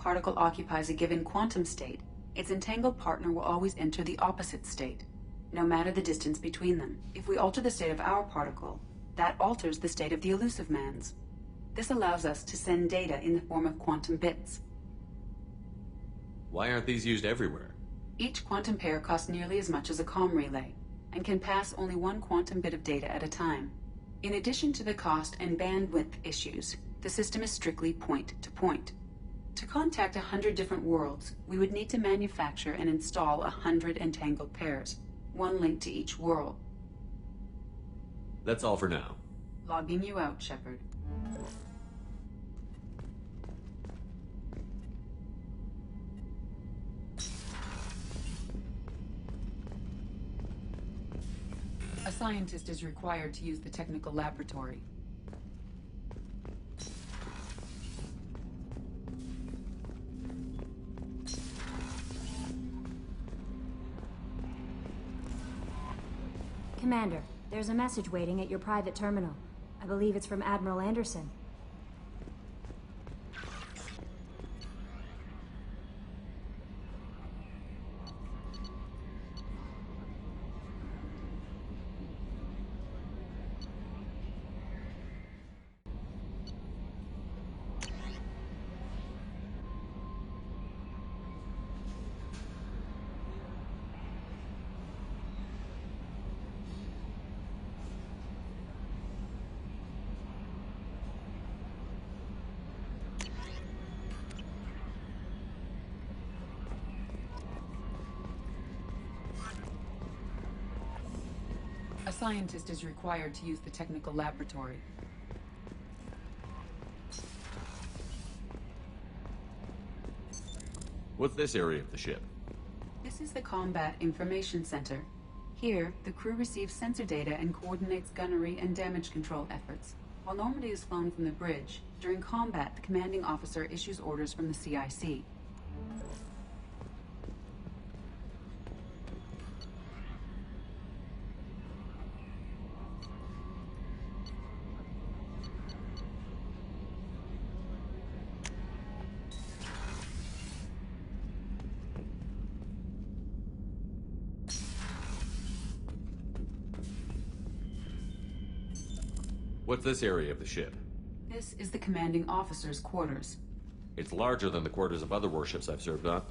particle occupies a given quantum state, its entangled partner will always enter the opposite state, no matter the distance between them. If we alter the state of our particle, that alters the state of the elusive man's. This allows us to send data in the form of quantum bits. Why aren't these used everywhere? Each quantum pair costs nearly as much as a comm relay, and can pass only one quantum bit of data at a time. In addition to the cost and bandwidth issues, the system is strictly point-to-point. To contact 100 different worlds, we would need to manufacture and install 100 entangled pairs, one link to each world. That's all for now. Logging you out, Shepard. A scientist is required to use the technical laboratory. Commander, there's a message waiting at your private terminal. I believe it's from Admiral Anderson. A scientist is required to use the technical laboratory. What's this area of the ship? This is the Combat Information Center. Here, the crew receives sensor data and coordinates gunnery and damage control efforts. While Normandy is flown from the bridge, during combat, the commanding officer issues orders from the CIC. What's this area of the ship? This is the commanding officer's quarters. It's larger than the quarters of other warships I've served on.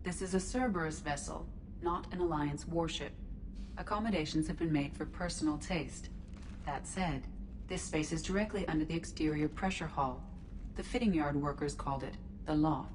This is a Cerberus vessel, not an Alliance warship. Accommodations have been made for personal taste. That said, this space is directly under the exterior pressure hull. The fitting yard workers called it the loft.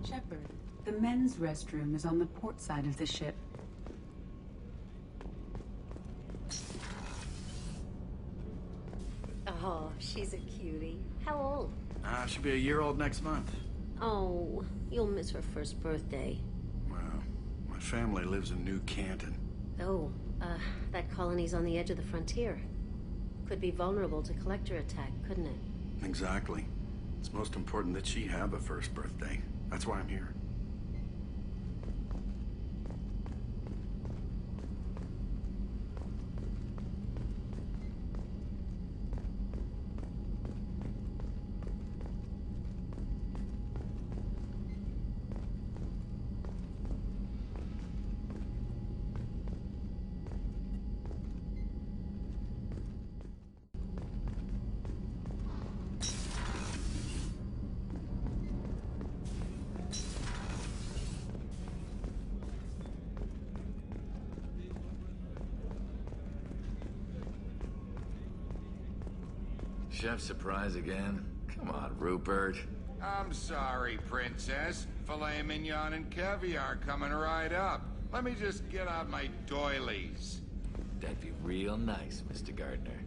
Shepard, the men's restroom is on the port side of the ship. Oh, she's a cutie. How old? She'll be a year old next month. Oh, you'll miss her first birthday. Well, my family lives in New Canton. Oh, that colony's on the edge of the frontier. Could be vulnerable to collector attack, couldn't it? Exactly. It's most important that she have a first birthday. That's why I'm here. Chef surprise again? Come on, Rupert. I'm sorry, Princess. Filet mignon and caviar coming right up. Let me just get out my doilies. That'd be real nice, Mr. Gardner.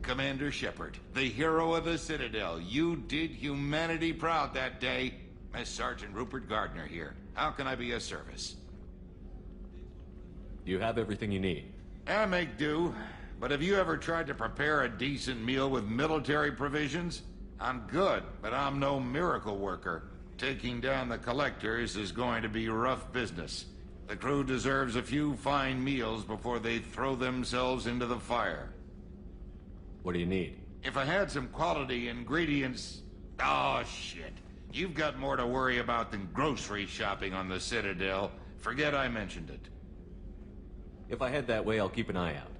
Commander Shepard, the hero of the Citadel. You did humanity proud that day. Master Sergeant Rupert Gardner here. How can I be of service? You have everything you need. I make do. But have you ever tried to prepare a decent meal with military provisions? I'm good, but I'm no miracle worker. Taking down the collectors is going to be rough business. The crew deserves a few fine meals before they throw themselves into the fire. What do you need? If I had some quality ingredients... Oh, shit. You've got more to worry about than grocery shopping on the Citadel. Forget I mentioned it. If I head that way, I'll keep an eye out.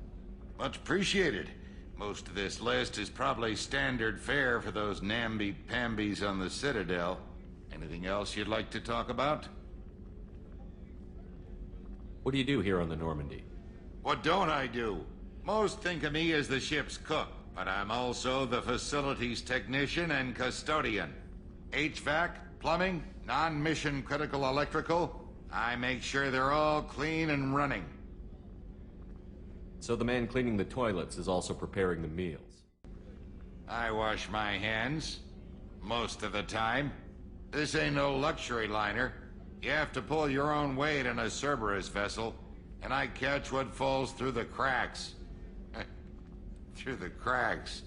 Much appreciated. Most of this list is probably standard fare for those namby-pambies on the Citadel. Anything else you'd like to talk about? What do you do here on the Normandy? What don't I do? Most think of me as the ship's cook, but I'm also the facilities technician and custodian. HVAC, plumbing, non-mission critical electrical. I make sure they're all clean and running. So the man cleaning the toilets is also preparing the meals. I wash my hands. Most of the time. This ain't no luxury liner. You have to pull your own weight in a Cerberus vessel, and I catch what falls through the cracks. Through the cracks.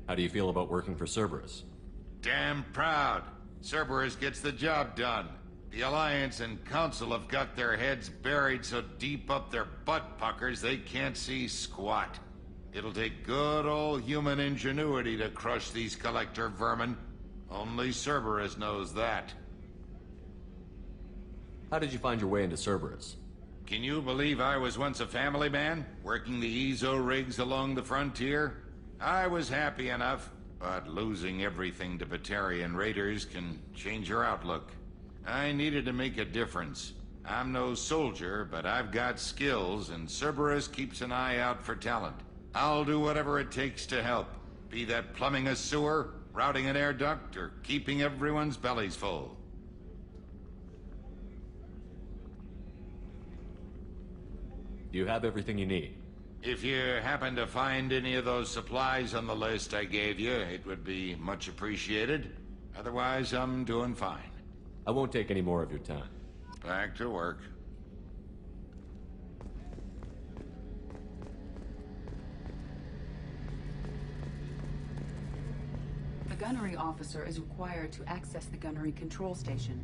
How do you feel about working for Cerberus? Damn proud. Cerberus gets the job done. The Alliance and Council have got their heads buried so deep up their butt puckers they can't see squat. It'll take good old human ingenuity to crush these collector vermin. Only Cerberus knows that. How did you find your way into Cerberus? Can you believe I was once a family man, working the Ezo rigs along the frontier? I was happy enough, but losing everything to Batarian raiders can change your outlook. I needed to make a difference. I'm no soldier, but I've got skills, and Cerberus keeps an eye out for talent. I'll do whatever it takes to help, be that plumbing a sewer, routing an air duct, or keeping everyone's bellies full. Do you have everything you need? If you happen to find any of those supplies on the list I gave you, it would be much appreciated. Otherwise, I'm doing fine. I won't take any more of your time. Back to work. The gunnery officer is required to access the gunnery control station.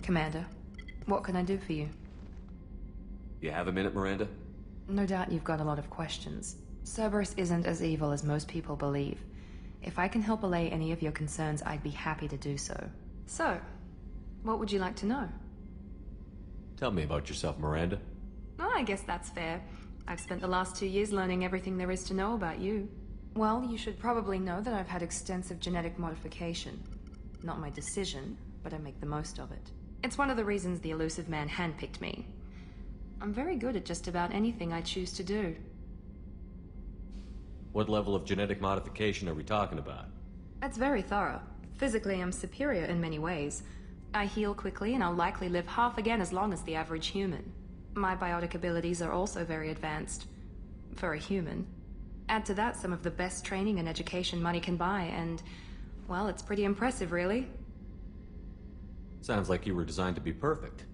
Commander, what can I do for you? You have a minute, Miranda? No doubt you've got a lot of questions. Cerberus isn't as evil as most people believe. If I can help allay any of your concerns, I'd be happy to do so. So, what would you like to know? Tell me about yourself, Miranda. Oh, I guess that's fair. I've spent the last 2 years learning everything there is to know about you. Well, you should probably know that I've had extensive genetic modification. Not my decision, but I make the most of it. It's one of the reasons the Elusive Man handpicked me. I'm very good at just about anything I choose to do. What level of genetic modification are we talking about? It's very thorough. Physically, I'm superior in many ways. I heal quickly, and I'll likely live half again as long as the average human. My biotic abilities are also very advanced. For a human. Add to that some of the best training and education money can buy, and, well, it's pretty impressive, really. Sounds like you were designed to be perfect.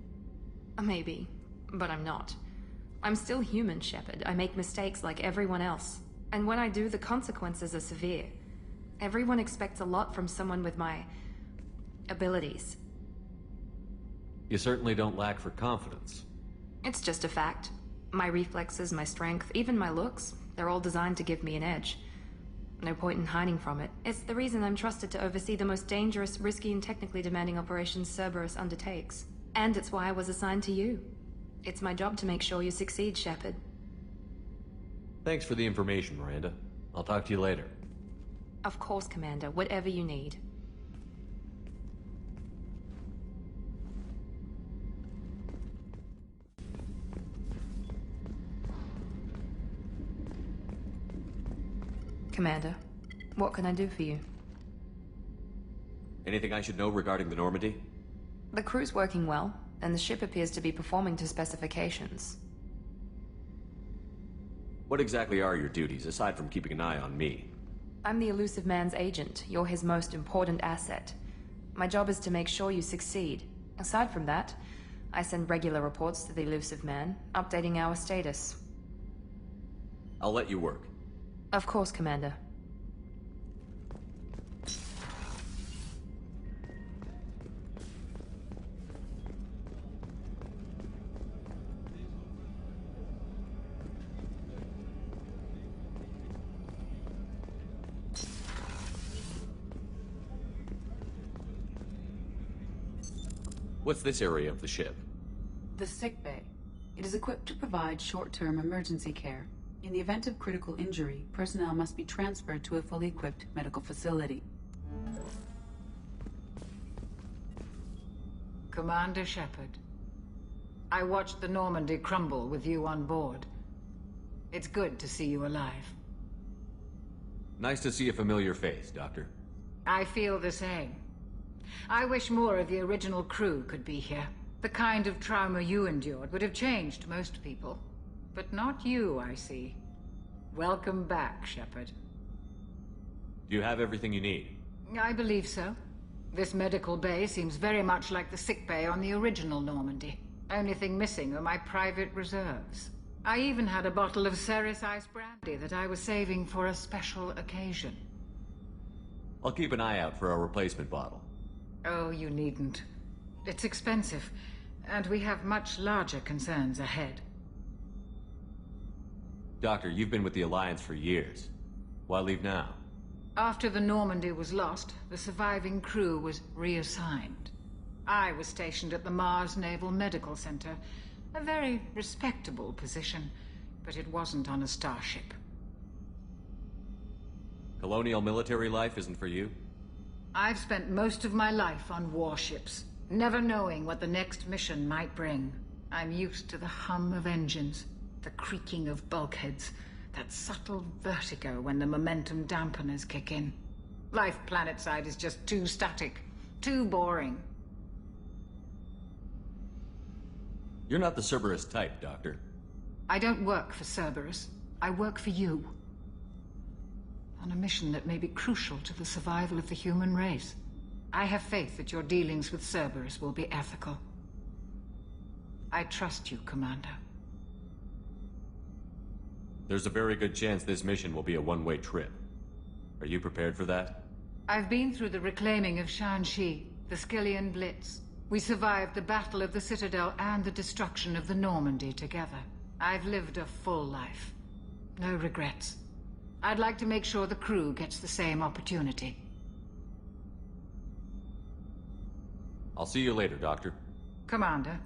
Maybe, but I'm not. I'm still human, Shepard. I make mistakes like everyone else. And when I do, the consequences are severe. Everyone expects a lot from someone with my abilities. You certainly don't lack for confidence. It's just a fact. My reflexes, my strength, even my looks, they're all designed to give me an edge. No point in hiding from it. It's the reason I'm trusted to oversee the most dangerous, risky, and technically demanding operations Cerberus undertakes. And it's why I was assigned to you. It's my job to make sure you succeed, Shepard. Thanks for the information, Miranda. I'll talk to you later. Of course, Commander. Whatever you need. Commander, what can I do for you? Anything I should know regarding the Normandy? The crew's working well, and the ship appears to be performing to specifications. What exactly are your duties, aside from keeping an eye on me? I'm the Elusive Man's agent. You're his most important asset. My job is to make sure you succeed. Aside from that, I send regular reports to the Elusive Man, updating our status. I'll let you work. Of course, Commander. What's this area of the ship? The sick bay. It is equipped to provide short-term emergency care. In the event of critical injury, personnel must be transferred to a fully equipped medical facility. Commander Shepard, I watched the Normandy crumble with you on board. It's good to see you alive. Nice to see a familiar face, Doctor. I feel the same. I wish more of the original crew could be here. The kind of trauma you endured would have changed most people. But not you, I see. Welcome back, Shepard. Do you have everything you need? I believe so. This medical bay seems very much like the sick bay on the original Normandy. Only thing missing are my private reserves. I even had a bottle of Ceres Ice brandy that I was saving for a special occasion. I'll keep an eye out for a replacement bottle. Oh, you needn't. It's expensive, and we have much larger concerns ahead. Doctor, you've been with the Alliance for years. Why leave now? After the Normandy was lost, the surviving crew was reassigned. I was stationed at the Mars Naval Medical Center, a very respectable position, but it wasn't on a starship. Colonial military life isn't for you? I've spent most of my life on warships, never knowing what the next mission might bring. I'm used to the hum of engines, the creaking of bulkheads, that subtle vertigo when the momentum dampeners kick in. Life planetside is just too static, too boring. You're not the Cerberus type, Doctor. I don't work for Cerberus. I work for you. On a mission that may be crucial to the survival of the human race. I have faith that your dealings with Cerberus will be ethical. I trust you, Commander. There's a very good chance this mission will be a one-way trip. Are you prepared for that? I've been through the reclaiming of Shanxi, the Skyllian Blitz. We survived the Battle of the Citadel and the destruction of the Normandy together. I've lived a full life. No regrets. I'd like to make sure the crew gets the same opportunity. I'll see you later, Doctor. Commander,